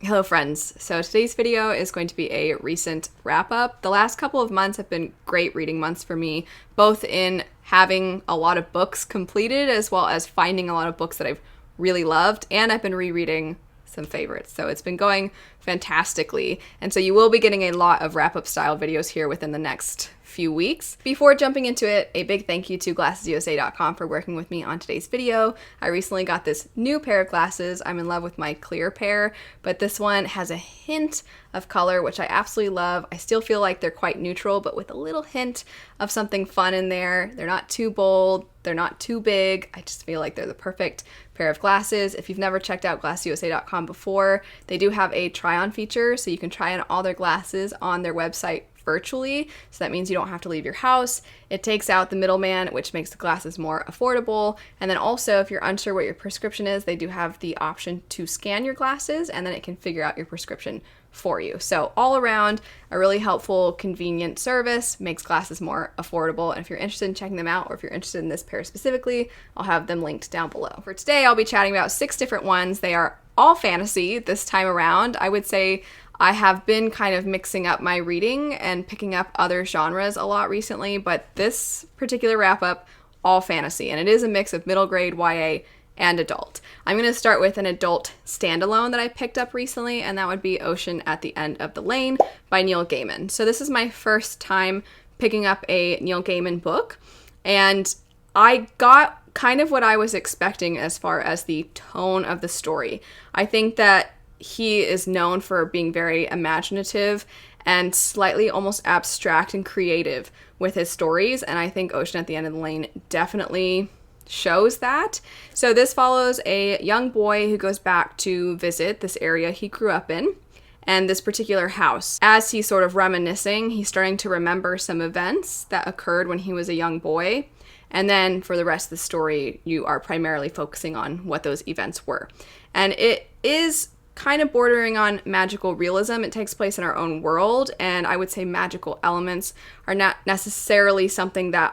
Hello friends, so today's video is going to be a recent wrap up. The last couple of months have been great reading months for me, both in having a lot of books completed as well as finding a lot of books that I've really loved, and I've been rereading some favorites. So it's been going fantastically, and so you will be getting a lot of wrap up style videos here within the next few weeks. Before jumping into it, a big thank you to glassesusa.com for working with me on today's video. I recently got this new pair of glasses. I'm in love with my clear pair, but this one has a hint of color, which I absolutely love. I still feel like they're quite neutral, but with a little hint of something fun in there. They're not too bold, they're not too big. I just feel like they're the perfect pair of glasses. If you've never checked out glassesusa.com before, they do have a try-on feature, so you can try on all their glasses on their website virtually, so that means you don't have to leave your house. It takes out the middleman, which makes the glasses more affordable. And then also, if you're unsure what your prescription is, they do have the option to scan your glasses, and then it can figure out your prescription for you. So all around, a really helpful, convenient service, makes glasses more affordable. And if you're interested in checking them out, or if you're interested in this pair specifically, I'll have them linked down below. For today, I'll be chatting about 6 different ones. They are all fantasy this time around. I would say I have been kind of mixing up my reading and picking up other genres a lot recently, but this particular wrap-up, all fantasy, and it is a mix of middle grade, YA, and adult. I'm going to start with an adult standalone that I picked up recently, and that would be Ocean at the End of the Lane by Neil Gaiman. So this is my first time picking up a Neil Gaiman book, and I got kind of what I was expecting as far as the tone of the story. I think that he is known for being very imaginative and slightly almost abstract and creative with his stories, and I think Ocean at the End of the Lane definitely shows that. So this follows a young boy who goes back to visit this area he grew up in and this particular house. As he's sort of reminiscing, he's starting to remember some events that occurred when he was a young boy. And then for the rest of the story, you are primarily focusing on what those events were. And it is kind of bordering on magical realism. It takes place in our own world, and I would say magical elements are not necessarily something that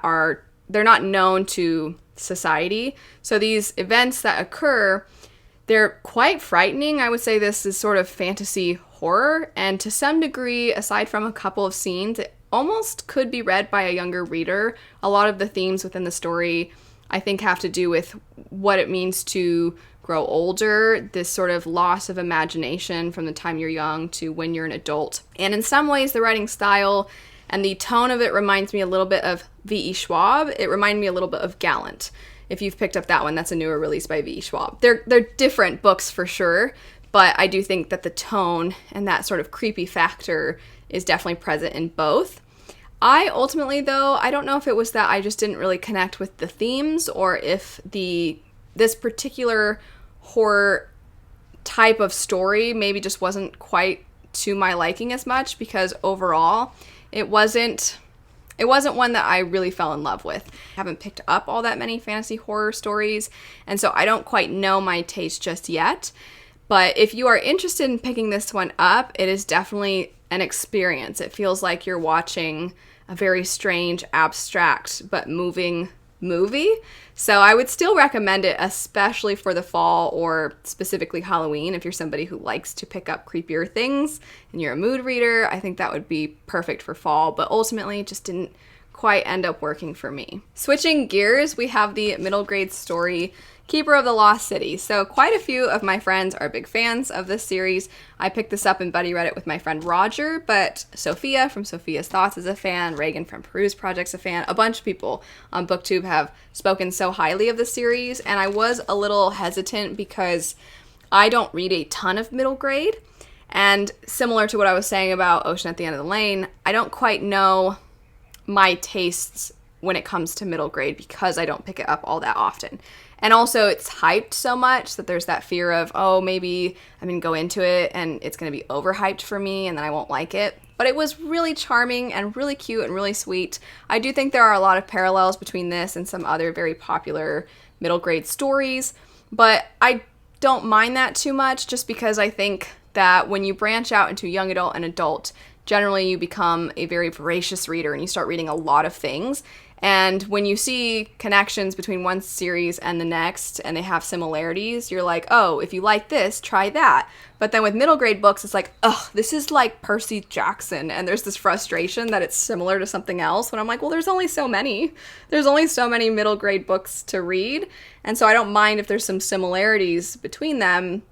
they're not known to society. So these events that occur, they're quite frightening. I would say this is sort of fantasy horror, and to some degree, aside from a couple of scenes, it almost could be read by a younger reader. A lot of the themes within the story, I think, have to do with what it means to grow older, this sort of loss of imagination from the time you're young to when you're an adult. And in some ways, the writing style and the tone of it reminds me a little bit of V.E. Schwab. It reminded me a little bit of Gallant. If you've picked up that one, that's a newer release by V.E. Schwab. They're different books for sure, but I do think that the tone and that sort of creepy factor is definitely present in both. I ultimately, though, I don't know if it was that I just didn't really connect with the themes, or if this particular horror type of story maybe just wasn't quite to my liking as much, because overall it wasn't one that I really fell in love with. I haven't picked up all that many fantasy horror stories, and so I don't quite know my taste just yet. But if you are interested in picking this one up, it is definitely an experience. It feels like you're watching a very strange, abstract, but moving movie. So I would still recommend it, especially for the fall, or specifically Halloween. If you're somebody who likes to pick up creepier things and you're a mood reader, I think that would be perfect for fall, but ultimately it just didn't quite end up working for me. Switching gears, we have the middle grade story Keeper of the Lost City. So quite a few of my friends are big fans of this series. I picked this up and buddy read it with my friend Roger, but Sophia from Sophia's Thoughts is a fan, Reagan from Peru's Project's a fan. A bunch of people on BookTube have spoken so highly of the series, and I was a little hesitant because I don't read a ton of middle grade, and similar to what I was saying about Ocean at the End of the Lane, I don't quite know my tastes when it comes to middle grade because I don't pick it up all that often. And also, it's hyped so much that there's that fear of, oh, maybe I'm going to go into it and it's going to be overhyped for me and then I won't like it. But it was really charming and really cute and really sweet. I do think there are a lot of parallels between this and some other very popular middle grade stories, but I don't mind that too much, just because I think that when you branch out into young adult and adult, generally you become a very voracious reader and you start reading a lot of things. And when you see connections between one series and the next, and they have similarities, you're like, oh, if you like this, try that. But then with middle grade books, it's like, ugh, this is like Percy Jackson. And there's this frustration that it's similar to something else. When I'm like, well, there's only so many. There's only so many middle grade books to read. And so I don't mind if there's some similarities between them,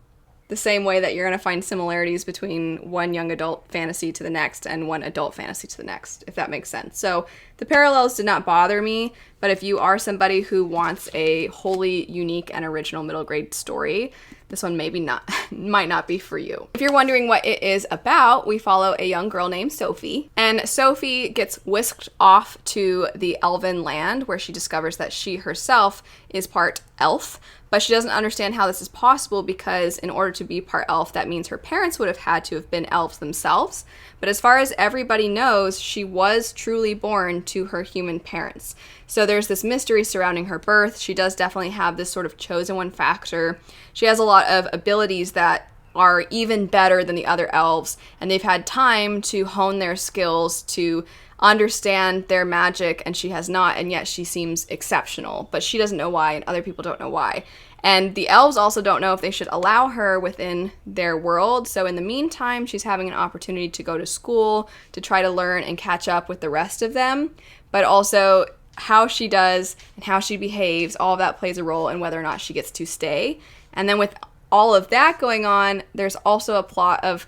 the same way that you're going to find similarities between one young adult fantasy to the next and one adult fantasy to the next, if that makes sense. So the parallels did not bother me, but if you are somebody who wants a wholly unique and original middle grade story, this one might not be for you. If you're wondering what it is about, we follow a young girl named Sophie, and Sophie gets whisked off to the elven land where she discovers that she herself is part elf, but she doesn't understand how this is possible because in order to be part elf, that means her parents would have had to have been elves themselves. But as far as everybody knows, she was truly born to her human parents. So there's this mystery surrounding her birth. She does definitely have this sort of chosen one factor. She has a lot of abilities that are even better than the other elves, and they've had time to hone their skills to understand their magic, and she has not, and yet she seems exceptional. But she doesn't know why, and other people don't know why. And the elves also don't know if they should allow her within their world. So in the meantime, she's having an opportunity to go to school to try to learn and catch up with the rest of them. But also how she does and how she behaves, all of that plays a role in whether or not she gets to stay. And then with all of that going on, there's also a plot of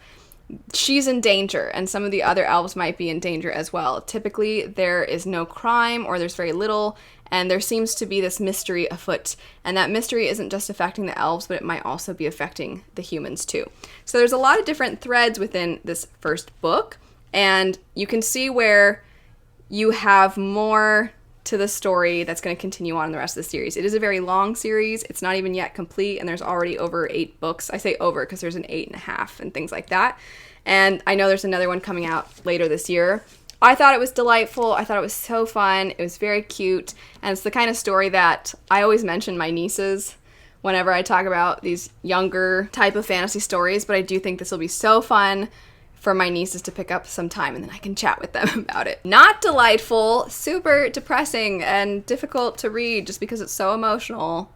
she's in danger, and some of the other elves might be in danger as well. Typically, there is no crime, or there's very little, and there seems to be this mystery afoot. And that mystery isn't just affecting the elves, but it might also be affecting the humans too. So there's a lot of different threads within this first book, and you can see where you have more to the story that's going to continue on in the rest of the series. It is a very long series. It's not even yet complete, and there's already over 8 books. I say over because there's an 8.5 and things like that. And I know there's another one coming out later this year. I thought it was delightful. I thought it was so fun. It was very cute. And it's the kind of story that I always mention my nieces whenever I talk about these younger type of fantasy stories. But I do think this will be so fun for my nieces to pick up some time, and then I can chat with them about it. Not delightful, super depressing and difficult to read just because it's so emotional,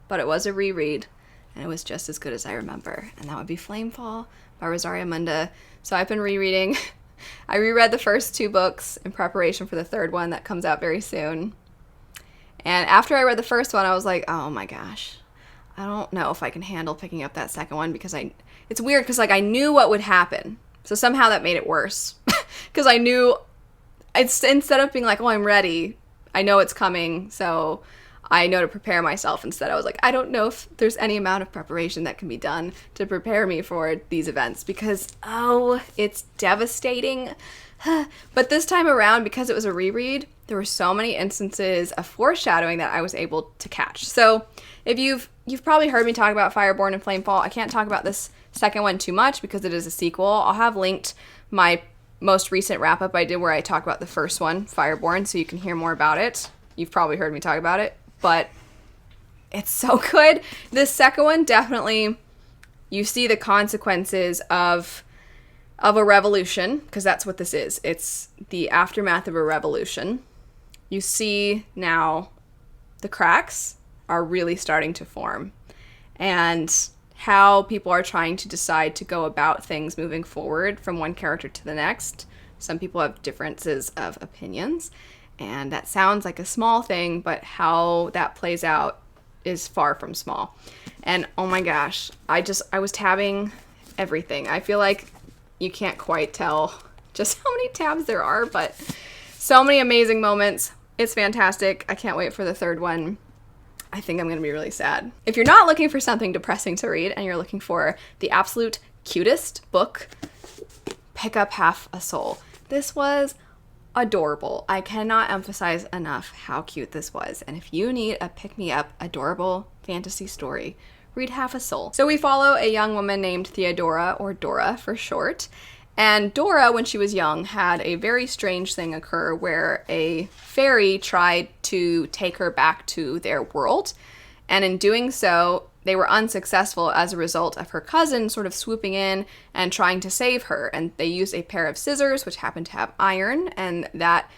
but it was a reread, and it was just as good as I remember, and that would be Flamefall by Rosaria Munda. So I've been rereading. I reread the first 2 books in preparation for the third one that comes out very soon, and after I read the first one, I was like, oh my gosh, I don't know if I can handle picking up that second one, because it's weird because like I knew what would happen. So somehow that made it worse because I knew instead of being like, oh, I'm ready, I know it's coming, so I know to prepare myself. Instead, I was like, I don't know if there's any amount of preparation that can be done to prepare me for these events because, oh, it's devastating. But this time around, because it was a reread, there were so many instances of foreshadowing that I was able to catch. So if you've probably heard me talk about Fireborn and Flamefall, I can't talk about this second one too much because it is a sequel. I'll have linked my most recent wrap-up I did where I talk about the first one, Fireborn, so you can hear more about it. You've probably heard me talk about it, but it's so good. This second one, definitely, you see the consequences of a revolution, because that's what this is. It's the aftermath of a revolution. You see now the cracks are really starting to form, and how people are trying to decide to go about things moving forward from one character to the next. Some people have differences of opinions, and that sounds like a small thing, but how that plays out is far from small. And oh my gosh, I was tabbing everything. I feel like you can't quite tell just how many tabs there are, but so many amazing moments. It's fantastic. I can't wait for the third one. I think I'm going to be really sad. If you're not looking for something depressing to read and you're looking for the absolute cutest book, pick up Half a Soul. This was adorable. I cannot emphasize enough how cute this was. And if you need a pick-me-up, adorable fantasy story, read Half a Soul. So we follow a young woman named Theodora, or Dora for short. And Dora, when she was young, had a very strange thing occur where a fairy tried to take her back to their world. And in doing so, they were unsuccessful as a result of her cousin sort of swooping in and trying to save her. And they used a pair of scissors, which happened to have iron, and that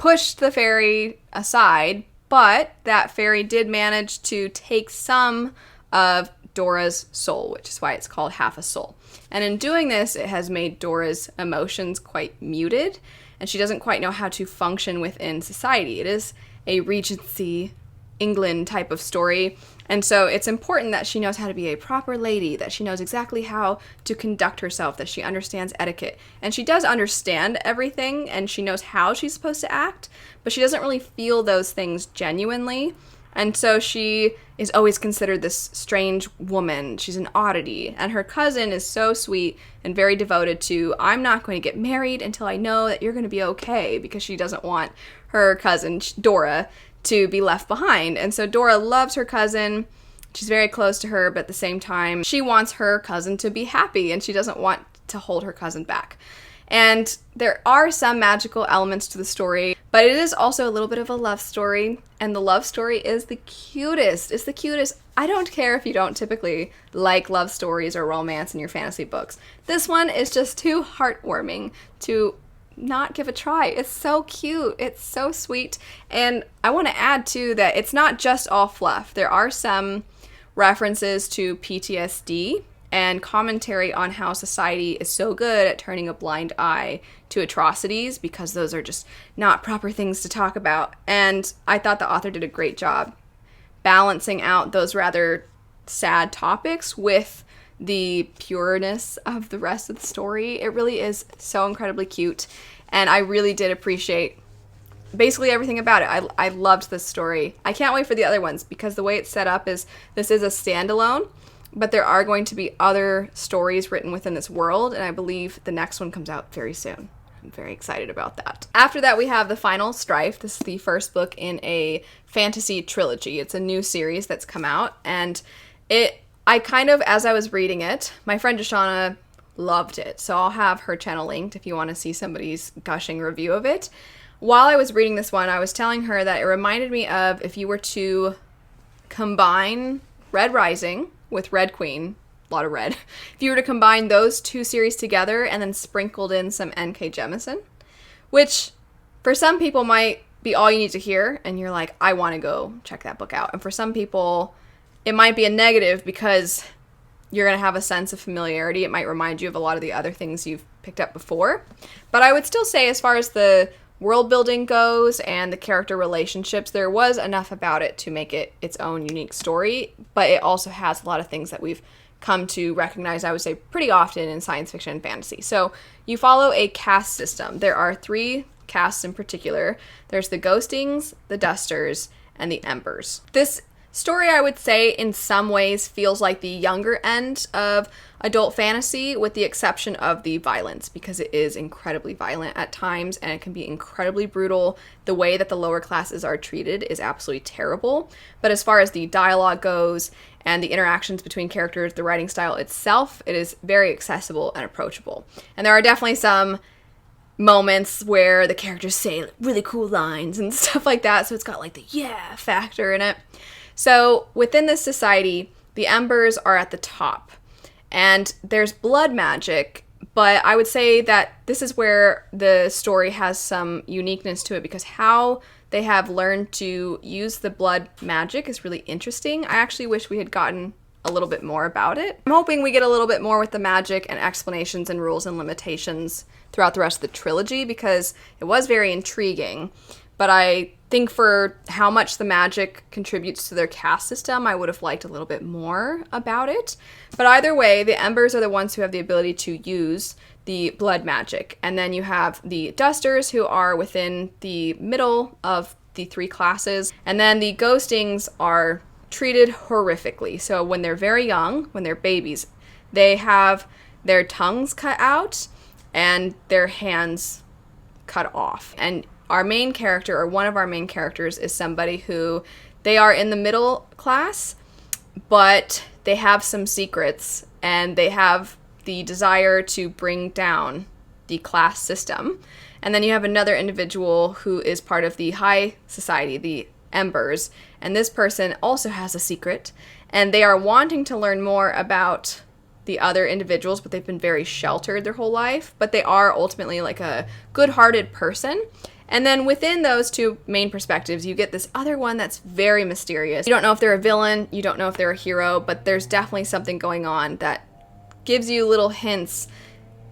pushed the fairy aside, but that fairy did manage to take some of Dora's soul, which is why it's called half a soul. And in doing this, it has made Dora's emotions quite muted, and she doesn't quite know how to function within society. It is a Regency England type of story, and so it's important that she knows how to be a proper lady, that she knows exactly how to conduct herself, that she understands etiquette. And she does understand everything, and she knows how she's supposed to act, but she doesn't really feel those things genuinely. And so she is always considered this strange woman. She's an oddity. And her cousin is so sweet and very devoted to, I'm not going to get married until I know that you're going to be okay, because she doesn't want her cousin, Dora, to be left behind. And so Dora loves her cousin. She's very close to her, but at the same time, she wants her cousin to be happy, and she doesn't want to hold her cousin back. And there are some magical elements to the story, but it is also a little bit of a love story, and the love story is the cutest. It's the cutest. I don't care if you don't typically like love stories or romance in your fantasy books. This one is just too heartwarming to not give a try. It's so cute. It's so sweet. And I want to add, too, that it's not just all fluff. There are some references to PTSD and commentary on how society is so good at turning a blind eye to atrocities, because those are just not proper things to talk about. And I thought the author did a great job balancing out those rather sad topics with the pureness of the rest of the story. It really is so incredibly cute, and I really did appreciate basically everything about it. I loved this story. I can't wait for the other ones, because the way it's set up is this is a standalone, but there are going to be other stories written within this world, and I believe the next one comes out very soon. I'm very excited about that. After that, we have the Final Strife. This is the first book in a fantasy trilogy. It's a new series that's come out, and I kind of, as I was reading it, my friend Deshauna loved it, so I'll have her channel linked if you want to see somebody's gushing review of it. While I was reading this one, I was telling her that it reminded me of if you were to combine Red Rising with Red Queen, a lot of red, if you were to combine those two series together and then sprinkled in some N.K. Jemisin, which for some people might be all you need to hear, and you're like, I want to go check that book out. And for some people, it might be a negative because you're going to have a sense of familiarity. It might remind you of a lot of the other things you've picked up before. But I would still say, as far as the world building goes and the character relationships, there was enough about it to make it its own unique story, but it also has a lot of things that we've come to recognize, I would say, pretty often in science fiction and fantasy. So you follow a caste system. There are 3 castes in particular. There's the Ghostings, the Dusters, and the Embers. This story, I would say, in some ways feels like the younger end of adult fantasy, with the exception of the violence, because it is incredibly violent at times and it can be incredibly brutal. The way that the lower classes are treated is absolutely terrible. But as far as the dialogue goes and the interactions between characters, the writing style itself, it is very accessible and approachable. And there are definitely some moments where the characters say really cool lines and stuff like that, so it's got like the yeah factor in it. So within this society, the Embers are at the top, and there's blood magic, but I would say that this is where the story has some uniqueness to it, because how they have learned to use the blood magic is really interesting. I actually wish we had gotten a little bit more about it. I'm hoping we get a little bit more with the magic and explanations and rules and limitations throughout the rest of the trilogy, because it was very intriguing. But I think for how much the magic contributes to their caste system, I would have liked a little bit more about it. But either way, the Embers are the ones who have the ability to use the blood magic. And then you have the Dusters, who are within the middle of the 3 classes. And then the Ghostings are treated horrifically. So when they're very young, when they're babies, they have their tongues cut out and their hands cut off. And our main character, or one of our main characters, is somebody who, they are in the middle class, but they have some secrets, and they have the desire to bring down the class system. And then you have another individual who is part of the high society, the Embers, and this person also has a secret, and they are wanting to learn more about the other individuals, but they've been very sheltered their whole life, but they are ultimately like a good-hearted person. And then within those two main perspectives, you get this other one that's very mysterious. You don't know if they're a villain, you don't know if they're a hero, but there's definitely something going on that gives you little hints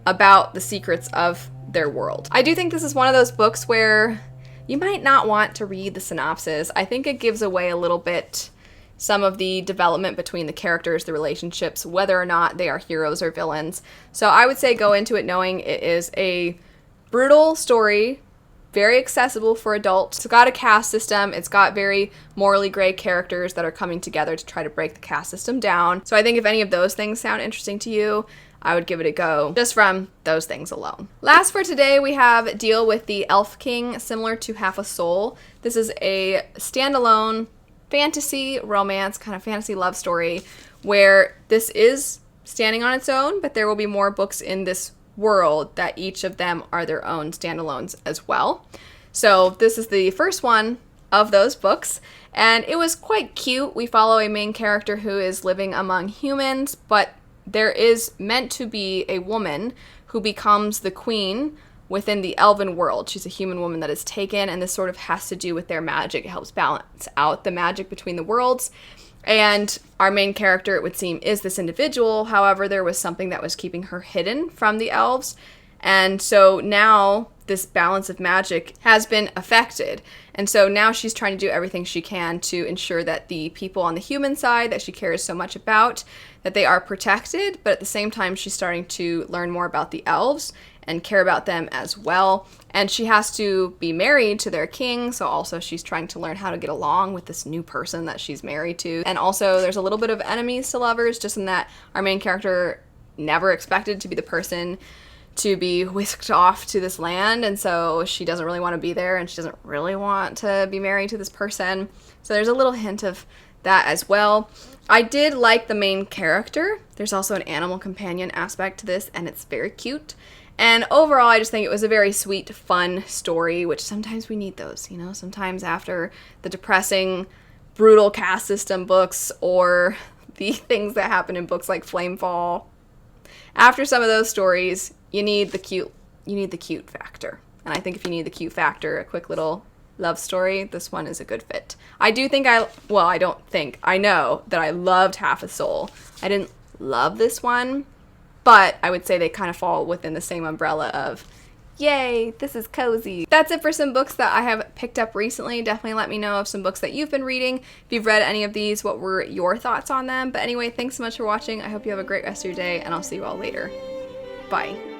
about the secrets of their world. I do think this is one of those books where you might not want to read the synopsis. I think it gives away a little bit some of the development between the characters, the relationships, whether or not they are heroes or villains. So I would say go into it knowing it is a brutal story, very accessible for adults. It's got a caste system. It's got very morally gray characters that are coming together to try to break the caste system down. So I think if any of those things sound interesting to you, I would give it a go just from those things alone. Last for today, we have Deal with the Elf King, similar to Half a Soul. This is a standalone fantasy romance, kind of fantasy love story, where this is standing on its own, but there will be more books in this world that each of them are their own standalones as well. So this is the first one of those books, and it was quite cute. We follow a main character who is living among humans, but there is meant to be a woman who becomes the queen within the elven world. She's a human woman that is taken, and this sort of has to do with their magic. It helps balance out the magic between the worlds. And our main character, it would seem, is this individual. However, there was something that was keeping her hidden from the elves. And so now this balance of magic has been affected. And so now she's trying to do everything she can to ensure that the people on the human side that she cares so much about, that they are protected. But at the same time, she's starting to learn more about the elves and care about them as well. And she has to be married to their king, so also she's trying to learn how to get along with this new person that she's married to. And also there's a little bit of enemies to lovers, just in that our main character never expected to be the person to be whisked off to this land, and so she doesn't really want to be there, and she doesn't really want to be married to this person. So there's a little hint of that as well. I did like the main character. There's also an animal companion aspect to this, and it's very cute. And overall, I just think it was a very sweet, fun story, which sometimes we need those, you know? Sometimes after the depressing, brutal caste system books or the things that happen in books like Flamefall, after some of those stories, you need the cute factor. And I think if you need the cute factor, a quick little love story, this one is a good fit. I know that I loved Half a Soul. I didn't love this one, but I would say they kind of fall within the same umbrella of, yay, this is cozy. That's it for some books that I have picked up recently. Definitely let me know of some books that you've been reading. If you've read any of these, what were your thoughts on them? But anyway, thanks so much for watching. I hope you have a great rest of your day, and I'll see you all later. Bye.